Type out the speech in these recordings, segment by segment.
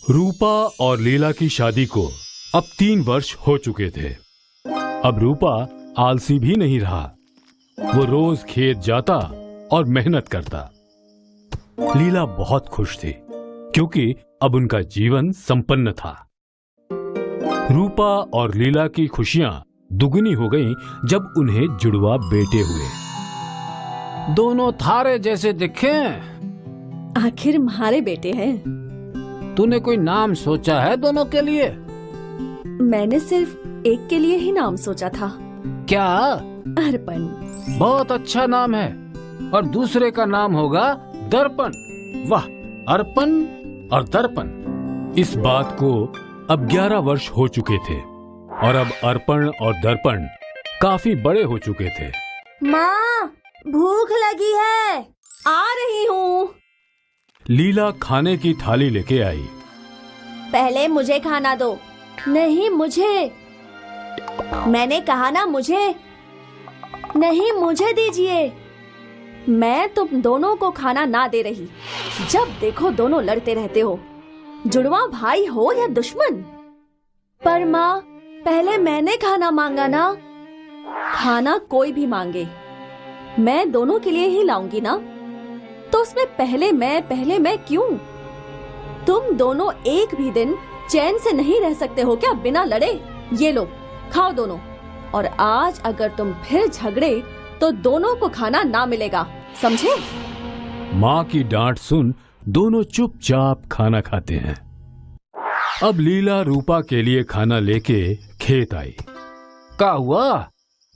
रूपा और लीला की शादी को अब 3 वर्ष हो चुके थे। अब रूपा आलसी भी नहीं रहा। वो रोज खेत जाता और मेहनत करता। लीला बहुत खुश थी क्योंकि अब उनका जीवन संपन्न था। रूपा और लीला की खुशियां दुगनी हो गईं जब उन्हें जुड़वा बेटे हुए। दोनों थारे जैसे दिखे। आखिर हमारे बेटे हैं। तूने कोई नाम सोचा है दोनों के लिए? मैंने सिर्फ एक के लिए ही नाम सोचा था। क्या? अर्पण। बहुत अच्छा नाम है। और दूसरे का नाम होगा दर्पण। वाह, अर्पण और दर्पण। इस बात को अब 11 वर्ष हो चुके थे और अब अर्पण और दर्पण काफी बड़े हो चुके थे। माँ, भूख लगी है, आ रही हूँ। लीला खाने की थाली लेके आई। पहले मुझे खाना दो। नहीं, मुझे। मैंने कहा ना मुझे। नहीं, मुझे दीजिए। मैं तुम दोनों को खाना ना दे रही। जब देखो दोनों लड़ते रहते हो। जुड़वा भाई हो या दुश्मन। पर माँ, पहले मैंने खाना मांगा ना। खाना कोई भी मांगे, मैं दोनों के लिए ही लाऊंगी ना। तो उसमें पहले मैं क्यों? तुम दोनों एक भी दिन चैन से नहीं रह सकते हो क्या बिना लड़े? ये लो, खाओ दोनों। और आज अगर तुम फिर झगड़े तो दोनों को खाना ना मिलेगा, समझे? माँ की डांट सुन दोनों चुपचाप खाना खाते हैं। अब लीला रूपा के लिए खाना लेके खेत आई। क्या हुआ?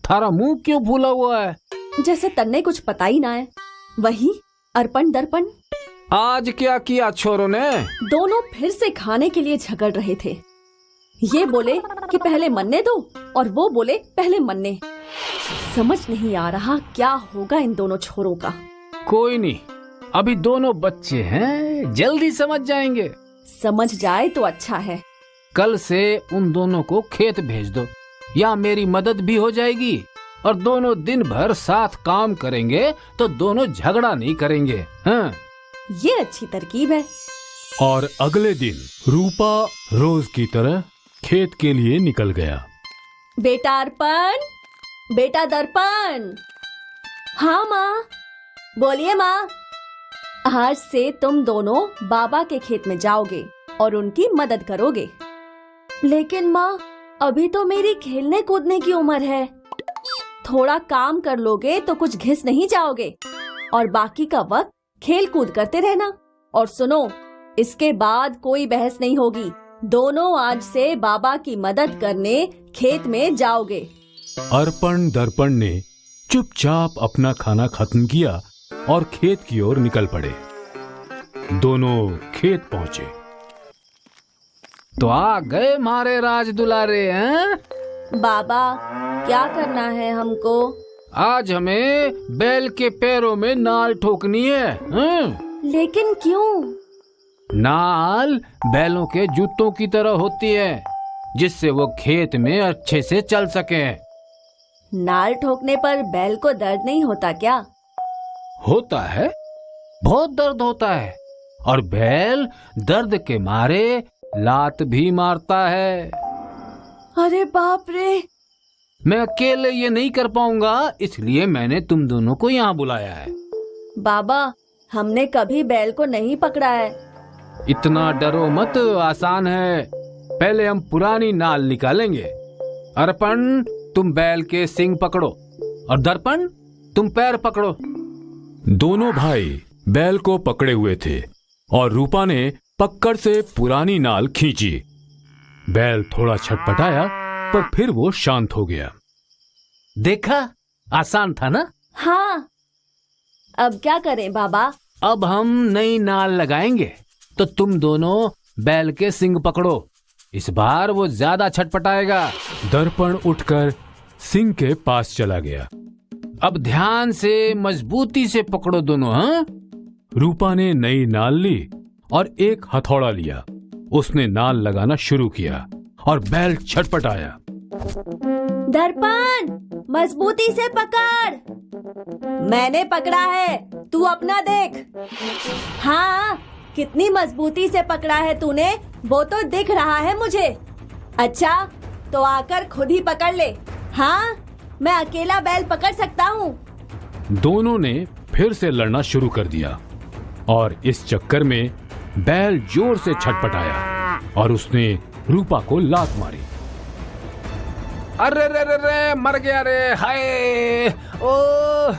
थारा मुंह क्यों फूला हुआ है? जैसे तन्ने कुछ पता ही ना है। वही अर्पण दर्पण। आज क्या किया छोरों ने? दोनों फिर से खाने के लिए झगड़ रहे थे। ये बोले कि पहले मन्ने दो और वो बोले पहले मन्ने। समझ नहीं आ रहा क्या होगा इन दोनों छोरों का। कोई नहीं, अभी दोनों बच्चे हैं, जल्दी समझ जाएंगे। समझ जाए तो अच्छा है। कल से उन दोनों को खेत भेज दो, या मेरी मदद भी हो जाएगी। और दोनों दिन भर साथ काम करेंगे तो दोनों झगड़ा नहीं करेंगे। हाँ, ये अच्छी तरकीब है। और अगले दिन रूपा रोज की तरह खेत के लिए निकल गया। बेटा अर्पण, बेटा दर्पण। हाँ माँ, बोलिए माँ। आज से तुम दोनों बाबा के खेत में जाओगे और उनकी मदद करोगे। लेकिन माँ, अभी तो मेरी खेलने कूदने की उम्र है। थोड़ा काम कर लोगे तो कुछ घिस नहीं जाओगे और बाकी का वक्त खेल कूद करते रहना। और सुनो, इसके बाद कोई बहस नहीं होगी। दोनों आज से बाबा की मदद करने खेत में जाओगे। अर्पण दर्पण ने चुपचाप अपना खाना खत्म किया और खेत की ओर निकल पड़े। दोनों खेत पहुंचे। तो आ गए मारे राज दुलारे हैं? बाबा, क्या करना है हमको? आज हमें बैल के पैरों में नाल ठोकनी है। लेकिन क्यों? नाल बैलों के जूतों की तरह होती है, जिससे वो खेत में अच्छे से चल सके। नाल ठोकने पर बैल को दर्द नहीं होता क्या? होता है, बहुत दर्द होता है। और बैल दर्द के मारे लात भी मारता है। अरे बाप रे! मैं अकेले ये नहीं कर पाऊंगा, इसलिए मैंने तुम दोनों को यहाँ बुलाया है। बाबा, हमने कभी बैल को नहीं पकड़ा है। इतना डरो मत, आसान है। पहले हम पुरानी नाल निकालेंगे। अर्पण, तुम बैल के सींग पकड़ो और दर्पण, तुम पैर पकड़ो। दोनों भाई बैल को पकड़े हुए थे और रूपा ने पकड़ से पुरानी नाल खींची। बैल थोड़ा छटपटाया पर फिर वो शांत हो गया। देखा, आसान था ना? हाँ। अब क्या करें बाबा? अब हम नई नाल लगाएंगे, तो तुम दोनों बैल के सींग पकड़ो। इस बार वो ज्यादा छटपटाएगा। दर्पण उठकर सिंह के पास चला गया। अब ध्यान से मजबूती से पकड़ो दोनों। हाँ? रूपा ने नई नाल ली और एक हथौड़ा लिया। उसने नाल लगाना शुरू किया और बैल छटपटाया। दर्पण, मजबूती से पकड़। मैंने पकड़ा है, तू अपना देख। हाँ, कितनी मजबूती से पकड़ा है तूने, वो तो दिख रहा है मुझे। अच्छा, तो आकर खुद ही पकड़ ले। हाँ, मैं अकेला बैल पकड़ सकता हूँ। दोनों ने फिर से लड़ना शुरू कर दिया और इस चक्कर में बैल जोर से छटपटाया और उसने रूपा को लात मारी। अरे रे रे रे, मर गया रे, हाय ओ।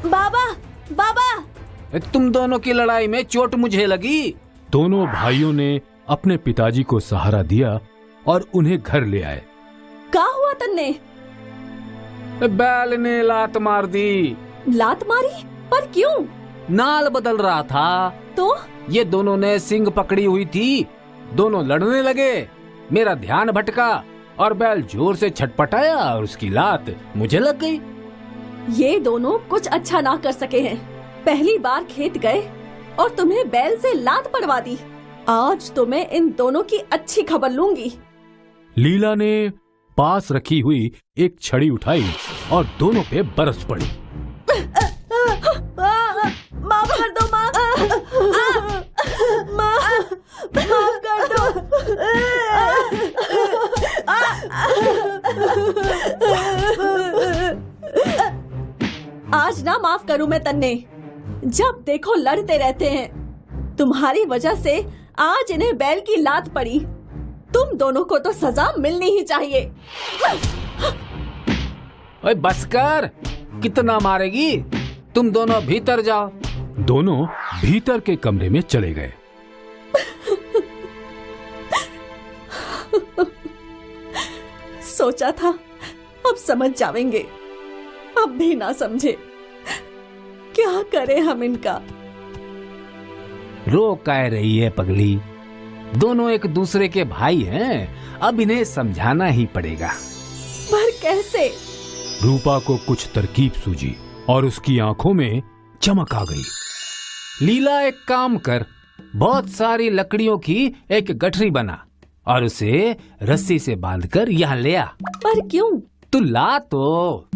बाबा बाबा, तुम दोनों की लड़ाई में चोट मुझे लगी। दोनों भाइयों ने अपने पिताजी को सहारा दिया और उन्हें घर ले आए। क्या हुआ तन्ने? बैल ने लात मार दी। लात मारी? पर क्यों? नाल बदल रहा था तो ये दोनों ने सींग पकड़ी हुई थी, दोनों लड़ने लगे। मेरा ध्यान भटका और बैल जोर से छटपटाया और उसकी लात मुझे लग गई। ये दोनों कुछ अच्छा ना कर सके हैं। पहली बार खेत गए और तुम्हें बैल से लात पड़वा दी। आज तो मैं इन दोनों की अच्छी खबर लूंगी। लीला ने पास रखी हुई एक छड़ी उठाई और दोनों पे बरस पड़ी। माफ कर दो माँ, माफ कर दो। आज ना माफ करूं मैं तन्ने। जब देखो लड़ते रहते हैं। तुम्हारी वजह से आज इन्हें बैल की लात पड़ी। तुम दोनों को तो सजा मिलनी ही चाहिए। ओए बस कर, कितना मारेगी? तुम दोनों भीतर जाओ। दोनों भीतर के कमरे में चले गए। सोचा था अब समझ जाएंगे, अब भी ना समझे। क्या करें हम इनका? रो कह रही है पगली? दोनों एक दूसरे के भाई हैं, अब इन्हें समझाना ही पड़ेगा। पर कैसे? रूपा को कुछ तरकीब सूझी और उसकी आंखों में चमक आ गई। लीला, एक काम कर, बहुत सारी लकड़ियों की एक गठरी बना और उसे रस्सी से बांधकर यहाँ ले आ। पर क्यों? तू ला तो।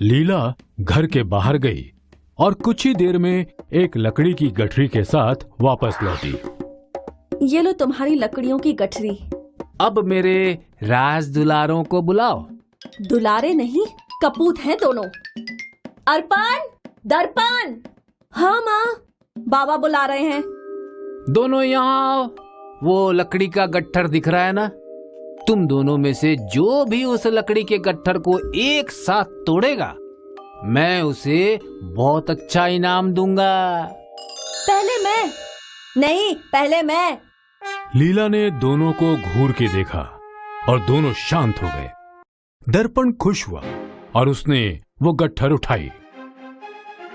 लीला घर के बाहर गई और कुछ ही देर में एक लकड़ी की गठरी के साथ वापस लौटी। ये लो तुम्हारी लकड़ियों की गठरी। अब मेरे राज दुलारों को बुलाओ। दुलारे नहीं, कपूत हैं दोनों। अर्पण, दर्पण। हाँ माँ, बाबा बुला रहे हैं। दोनों यहाँ आओ। वो लकड़ी का गट्ठर दिख रहा है ना? तुम दोनों में से जो भी उस लकड़ी के गट्ठर को एक साथ तोड़ेगा, मैं उसे बहुत अच्छा इनाम दूंगा। पहले मैं। नहीं, पहले मैं। लीला ने दोनों को घूर के देखा और दोनों शांत हो गए। दर्पण खुश हुआ और उसने वो गट्ठर उठाई।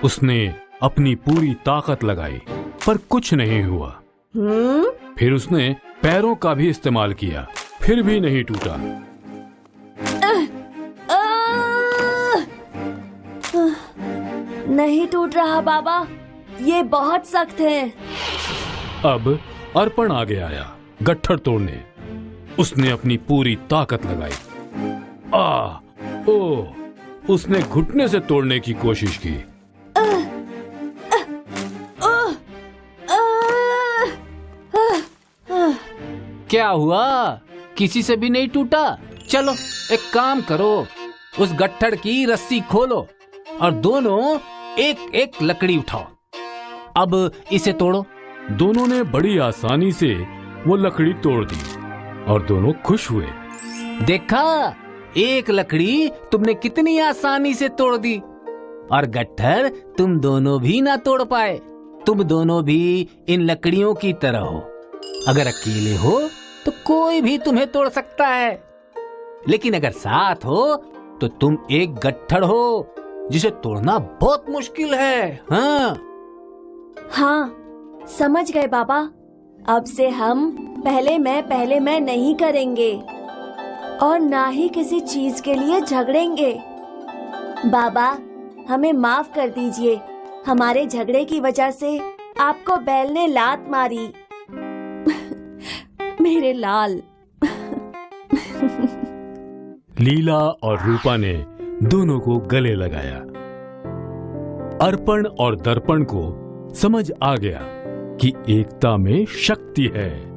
उसने अपनी पूरी ताकत लगाई पर कुछ नहीं हुआ। फिर उसने पैरों का भी इस्तेमाल किया, फिर भी नहीं टूटा। नहीं टूट रहा बाबा, ये बहुत सख्त है। अब अर्पण आगे आया गट्ठर तोड़ने। उसने अपनी पूरी ताकत लगाई। उसने घुटने से तोड़ने की कोशिश की। क्या हुआ? किसी से भी नहीं टूटा? चलो एक काम करो, उस गट्ठर की रस्सी खोलो और दोनों एक एक लकड़ी उठाओ। अब इसे तोड़ो। दोनों ने बड़ी आसानी से वो लकड़ी तोड़ दी और दोनों खुश हुए। देखा, एक लकड़ी तुमने कितनी आसानी से तोड़ दी और गट्ठर तुम दोनों भी ना तोड़ पाए। तुम दोनों भी इन लकड़ियों की तरह हो। अगर अकेले हो तो कोई भी तुम्हें तोड़ सकता है, लेकिन अगर साथ हो तो तुम एक गट्ठर हो जिसे तोड़ना बहुत मुश्किल है। हाँ, समझ गए बाबा। अब से हम पहले मैं नहीं करेंगे और ना ही किसी चीज के लिए झगड़ेंगे। बाबा, हमें माफ कर दीजिए। हमारे झगड़े की वजह से आपको बैल ने लात मारी। मेरे लाल। लीला और रूपा ने दोनों को गले लगाया। अर्पण और दर्पण को समझ आ गया कि एकता में शक्ति है।